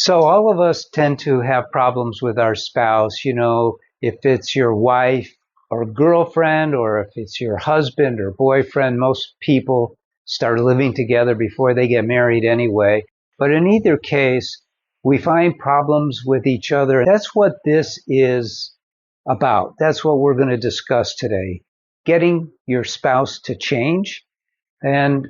So all of us tend to have problems with our spouse, if it's your wife or girlfriend, or if it's your husband or boyfriend. Most people start living together before they get married anyway. But in either case, we find problems with each other. That's what this is about. That's what we're going to discuss today. Getting your spouse to change. And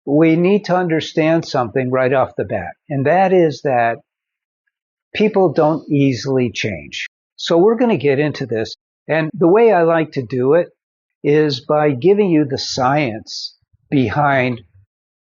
we need to understand something right off the bat. And that is that people don't easily change. So we're going to get into this. And the way I like to do it is by giving you the science behind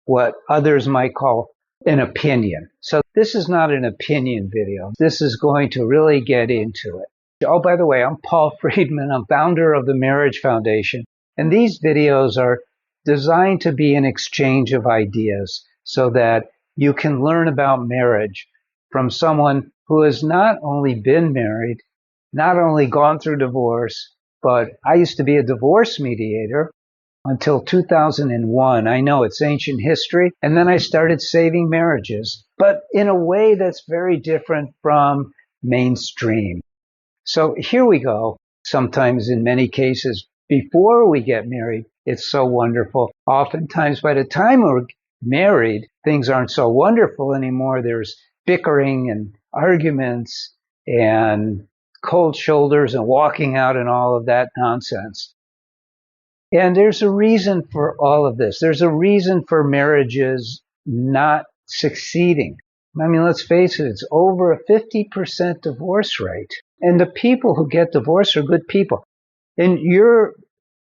what others might call an opinion. So this is not an opinion video. This is going to really get into it. Oh, by the way, I'm Paul Friedman. I'm founder of the Marriage Foundation. And these videos are designed to be an exchange of ideas so that you can learn about marriage from someone who has not only been married, not only gone through divorce, but I used to be a divorce mediator until 2001. I know it's ancient history. And then I started saving marriages, but in a way that's very different from mainstream. So here we go. Sometimes in many cases, before we get married, it's so wonderful. Oftentimes by the time we're married, things aren't so wonderful anymore. There's bickering and arguments and cold shoulders and walking out and all of that nonsense. And there's a reason for all of this. There's a reason for marriages not succeeding. I mean, let's face it, it's over a 50% divorce rate. And the people who get divorced are good people. And you're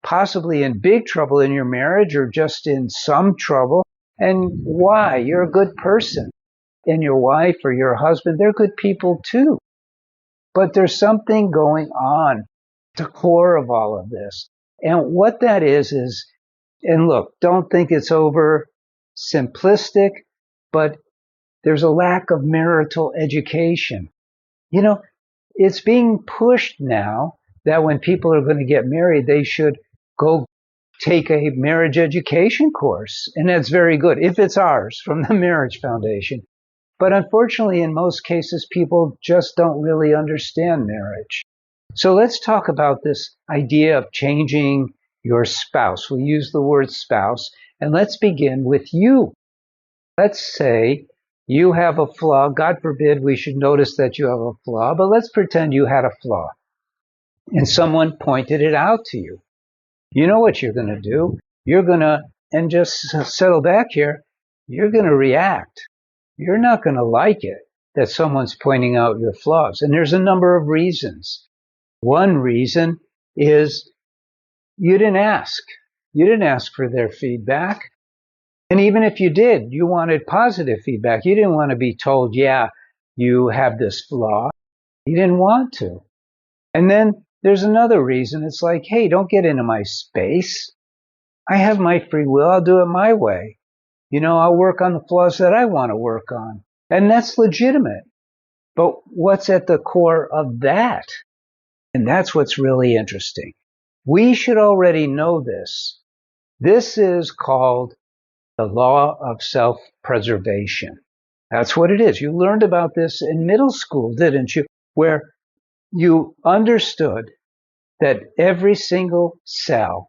possibly in big trouble in your marriage or just in some trouble. And why? You're a good person. And your wife or your husband, they're good people too. But there's something going on at the core of all of this. And what that is, and look, don't think it's over simplistic, but there's a lack of marital education. It's being pushed now that when people are going to get married, they should go take a marriage education course. And that's very good, if it's ours from the Marriage Foundation. But unfortunately, in most cases, people just don't really understand marriage. So let's talk about this idea of changing your spouse. We use the word spouse, and let's begin with you. Let's say you have a flaw. God forbid we should notice that you have a flaw, but let's pretend you had a flaw and someone pointed it out to you. You know what you're going to do? You're going to, and just settle back here, you're going to react. You're not going to like it that someone's pointing out your flaws. And there's a number of reasons. One reason is you didn't ask. You didn't ask for their feedback. And even if you did, you wanted positive feedback. You didn't want to be told, yeah, you have this flaw. You didn't want to. And then there's another reason. It's like, hey, don't get into my space. I have my free will. I'll do it my way. I'll work on the flaws that I want to work on. And that's legitimate. But what's at the core of that? And that's what's really interesting. We should already know this. This is called the law of self-preservation. That's what it is. You learned about this in middle school, didn't you? Where you understood that every single cell,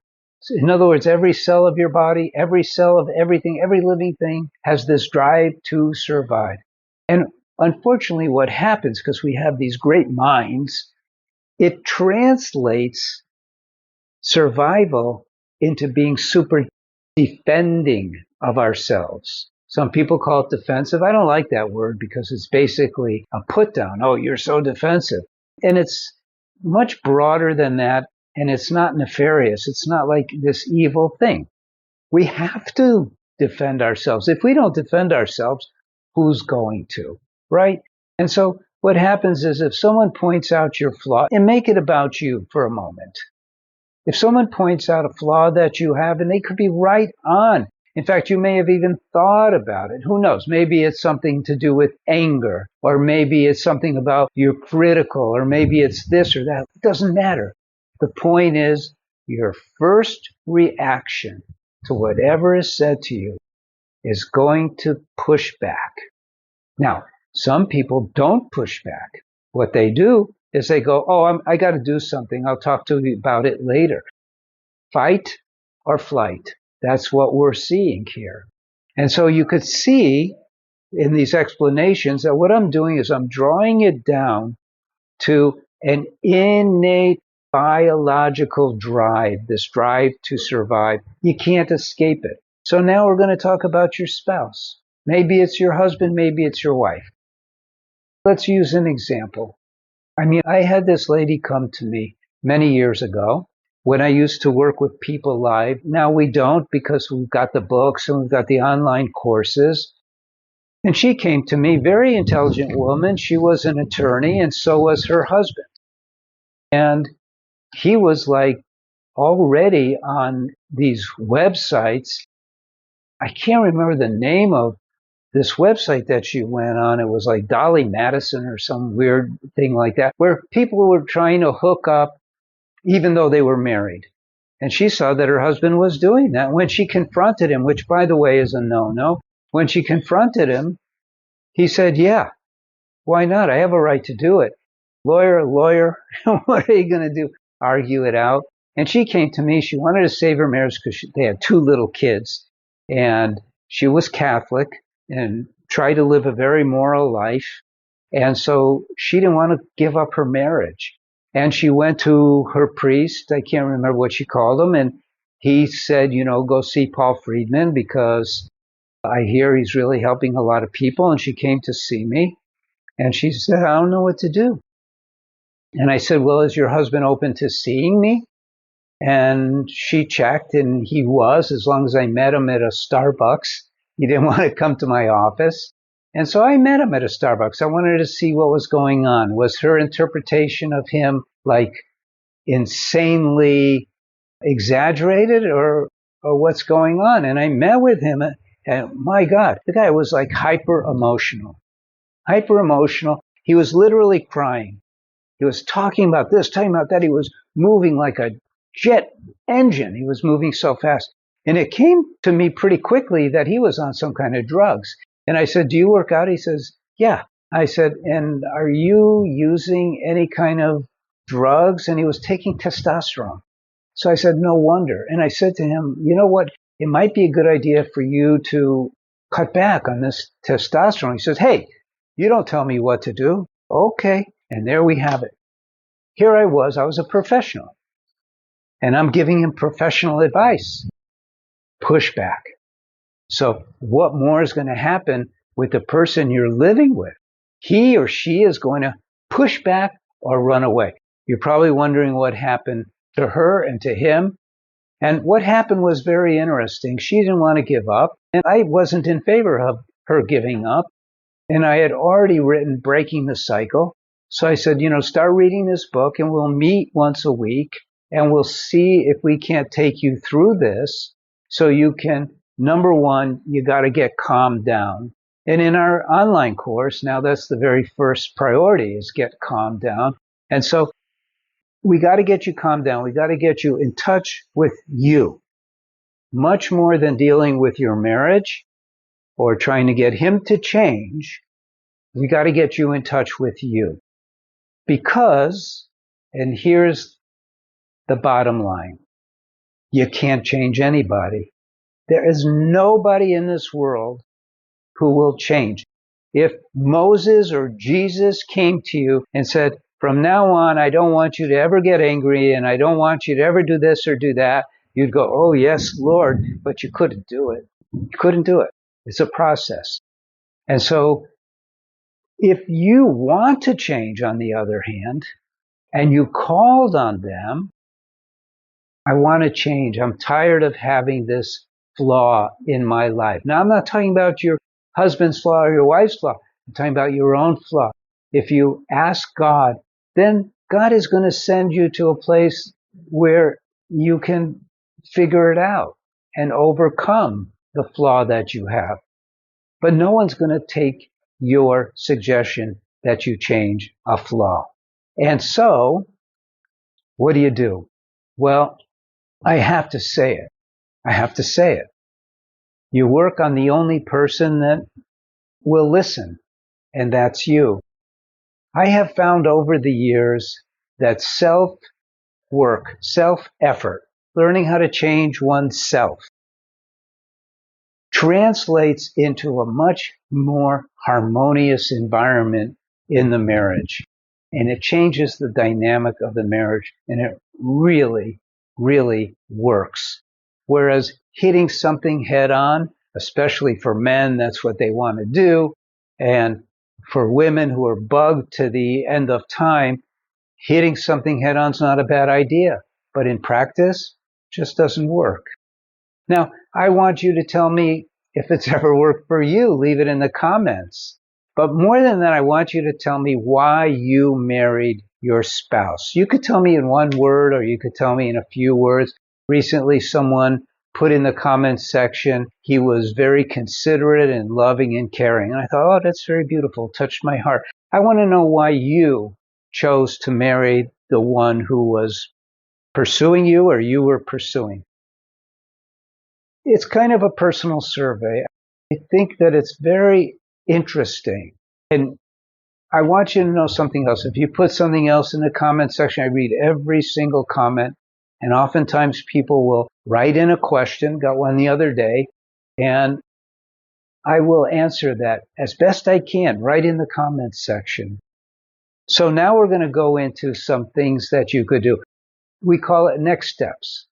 in other words, every cell of your body, every cell of everything, every living thing has this drive to survive. And unfortunately, what happens, because we have these great minds, it translates survival into being super defending of ourselves. Some people call it defensive. I don't like that word because it's basically a put down. Oh, you're so defensive. And it's much broader than that. And it's not nefarious. It's not like this evil thing. We have to defend ourselves. If we don't defend ourselves, who's going to, right? And so what happens is if someone points out your flaw, and make it about you for a moment. If someone points out a flaw that you have, and they could be right on. In fact, you may have even thought about it. Who knows? Maybe it's something to do with anger, or maybe it's something about you're critical, or maybe it's this or that. It doesn't matter. The point is, your first reaction to whatever is said to you is going to push back. Now, Some people don't push back. What they do is they go, oh, I got to do something. I'll talk to you about it later. Fight or flight. That's what we're seeing here. And so you could see in these explanations that what I'm doing is I'm drawing it down to an innate biological drive, this drive to survive. You can't escape it. So now we're going to talk about your spouse. Maybe it's your husband, maybe it's your wife. Let's use an example. I had this lady come to me many years ago when I used to work with people live. Now we don't because we've got the books and we've got the online courses. And she came to me, very intelligent woman. She was an attorney, and so was her husband. And he was like already on these websites. I can't remember the name of this website that she went on. It was like Dolly Madison or some weird thing like that, where people were trying to hook up even though they were married. And she saw that her husband was doing that. When she confronted him, which by the way is a no-no, when she confronted him, he said, yeah, why not? I have a right to do it. Lawyer, what are you going to do? Argue it out. And she came to me. She wanted to save her marriage because they had two little kids. And she was Catholic and tried to live a very moral life. And so she didn't want to give up her marriage. And she went to her priest. I can't remember what she called him. And he said, go see Paul Friedman because I hear he's really helping a lot of people. And she came to see me. And she said, I don't know what to do. And I said, well, is your husband open to seeing me? And she checked, and he was, as long as I met him at a Starbucks. He didn't want to come to my office. And so I met him at a Starbucks. I wanted to see what was going on. Was her interpretation of him like insanely exaggerated or what's going on? And I met with him, and my God, the guy was like hyper emotional. He was literally crying. He was talking about this, talking about that. He was moving like a jet engine. He was moving so fast. And it came to me pretty quickly that he was on some kind of drugs. And I said, do you work out? He says, yeah. I said, and are you using any kind of drugs? And he was taking testosterone. So I said, no wonder. And I said to him, you know what? It might be a good idea for you to cut back on this testosterone. He says, hey, you don't tell me what to do. Okay. And there we have it. Here I was a professional. And I'm giving him professional advice. Pushback. So what more is going to happen with the person you're living with? He or she is going to push back or run away. You're probably wondering what happened to her and to him. And what happened was very interesting. She didn't want to give up, and I wasn't in favor of her giving up. And I had already written Breaking the Cycle. So I said, start reading this book and we'll meet once a week and we'll see if we can't take you through this so you can, number one, you got to get calmed down. And in our online course, now that's the very first priority is get calmed down. And so we got to get you calmed down. We got to get you in touch with you much more than dealing with your marriage or trying to get him to change. We got to get you in touch with you. Because, and here's the bottom line, you can't change anybody. There is nobody in this world who will change. If Moses or Jesus came to you and said, from now on, I don't want you to ever get angry and I don't want you to ever do this or do that, you'd go, oh, yes, Lord, but you couldn't do it. You couldn't do it. It's a process. And so if you want to change, on the other hand, and you called on them, I want to change. I'm tired of having this flaw in my life. Now, I'm not talking about your husband's flaw or your wife's flaw. I'm talking about your own flaw. If you ask God, then God is going to send you to a place where you can figure it out and overcome the flaw that you have. But no one's going to take your suggestion that you change a flaw. And so, what do? Well, I have to say it. I have to say it. You work on the only person that will listen and that's you. I have found over the years that self-work, self-effort, learning how to change oneself translates into a much more harmonious environment in the marriage. And it changes the dynamic of the marriage, and it really, really works. Whereas hitting something head on, especially for men, that's what they want to do. And for women who are bugged to the end of time, hitting something head on is not a bad idea. But in practice, it just doesn't work. Now, I want you to tell me if it's ever worked for you. Leave it in the comments. But more than that, I want you to tell me why you married your spouse. You could tell me in one word, or you could tell me in a few words. Recently, someone put in the comments section, he was very considerate and loving and caring. And I thought, oh, that's very beautiful. Touched my heart. I want to know why you chose to marry the one who was pursuing you or you were pursuing. It's kind of a personal survey. I think that it's very interesting. And I want you to know something else. If you put something else in the comment section, I read every single comment. And oftentimes people will write in a question, got one the other day, and I will answer that as best I can right in the comments section. So now we're going to go into some things that you could do. We call it next steps.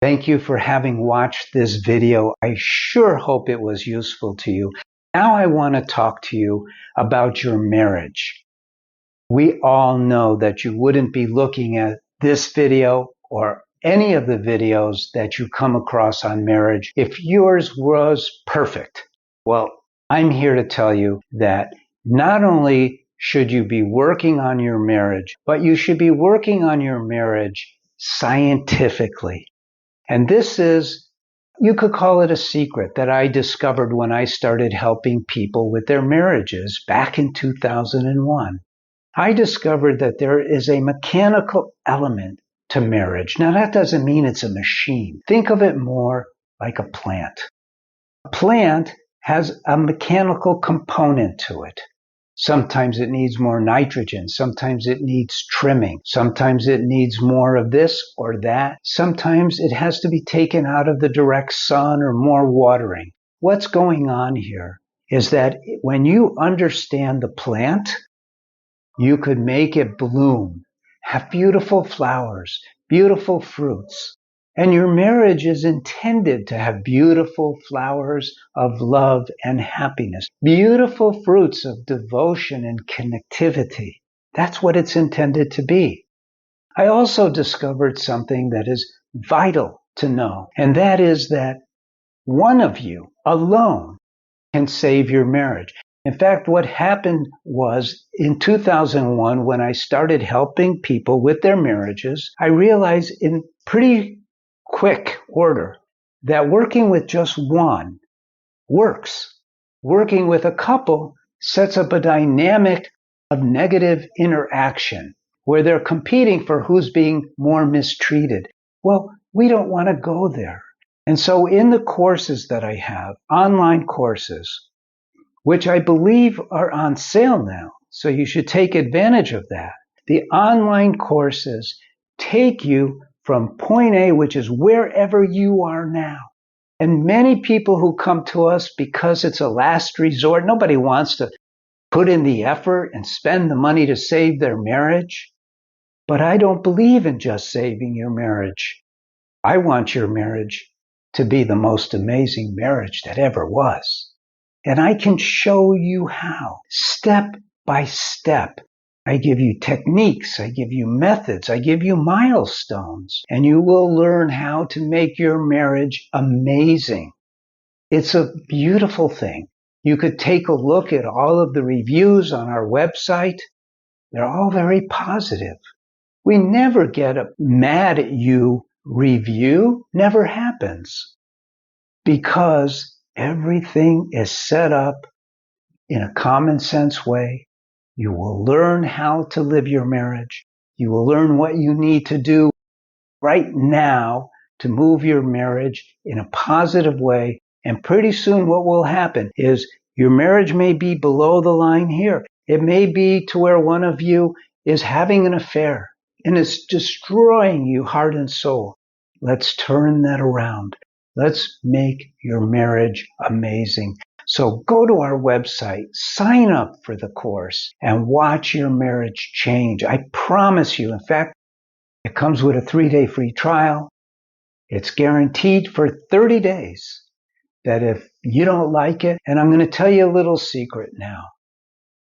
Thank you for having watched this video. I sure hope it was useful to you. Now I want to talk to you about your marriage. We all know that you wouldn't be looking at this video or any of the videos that you come across on marriage if yours was perfect. Well, I'm here to tell you that not only should you be working on your marriage, but you should be working on your marriage scientifically. And this is, you could call it a secret that I discovered when I started helping people with their marriages back in 2001. I discovered that there is a mechanical element to marriage. Now, that doesn't mean it's a machine. Think of it more like a plant. A plant has a mechanical component to it. Sometimes it needs more nitrogen. Sometimes it needs trimming. Sometimes it needs more of this or that. Sometimes it has to be taken out of the direct sun or more watering. What's going on here is that when you understand the plant, you could make it bloom, have beautiful flowers, beautiful fruits. And your marriage is intended to have beautiful flowers of love and happiness, beautiful fruits of devotion and connectivity. That's what it's intended to be. I also discovered something that is vital to know, and that is that one of you alone can save your marriage. In fact, what happened was in 2001, when I started helping people with their marriages, I realized in pretty quick order that working with just one works. Working with a couple sets up a dynamic of negative interaction where they're competing for who's being more mistreated. Well, we don't want to go there. And so in the courses that I have, online courses, which I believe are on sale now, so you should take advantage of that. The online courses take you from point A, which is wherever you are now. And many people who come to us because it's a last resort, nobody wants to put in the effort and spend the money to save their marriage. But I don't believe in just saving your marriage. I want your marriage to be the most amazing marriage that ever was. And I can show you how, step by step. I give you techniques, I give you methods, I give you milestones, and you will learn how to make your marriage amazing. It's a beautiful thing. You could take a look at all of the reviews on our website. They're all very positive. We never get a mad at you review, never happens, because everything is set up in a common sense way. You will learn how to live your marriage. You will learn what you need to do right now to move your marriage in a positive way And pretty soon what will happen is your marriage may be below the line here. It may be to where one of you is having an affair and it's destroying you heart and soul. Let's turn that around. Let's make your marriage amazing. So go to our website, sign up for the course, and watch your marriage change. I promise you. In fact, it comes with a 3-day free trial. It's guaranteed for 30 days that if you don't like it, and I'm going to tell you a little secret now.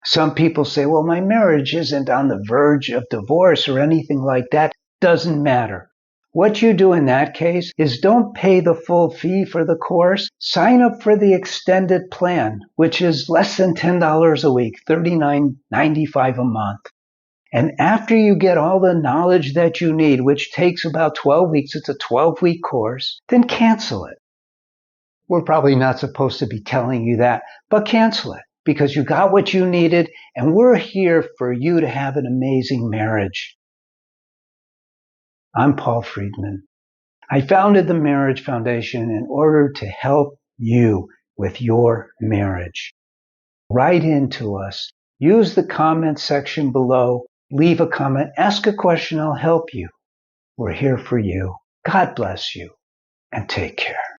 Some people say, well, my marriage isn't on the verge of divorce or anything like that. Doesn't matter. What you do in that case is don't pay the full fee for the course. Sign up for the extended plan, which is less than $10 a week, $39.95 a month. And after you get all the knowledge that you need, which takes about 12 weeks, it's a 12-week course, then cancel it. We're probably not supposed to be telling you that, but cancel it because you got what you needed, and we're here for you to have an amazing marriage. I'm Paul Friedman. I founded the Marriage Foundation in order to help you with your marriage. Write into us. Use the comment section below. Leave a comment. Ask a question. I'll help you. We're here for you. God bless you, and take care.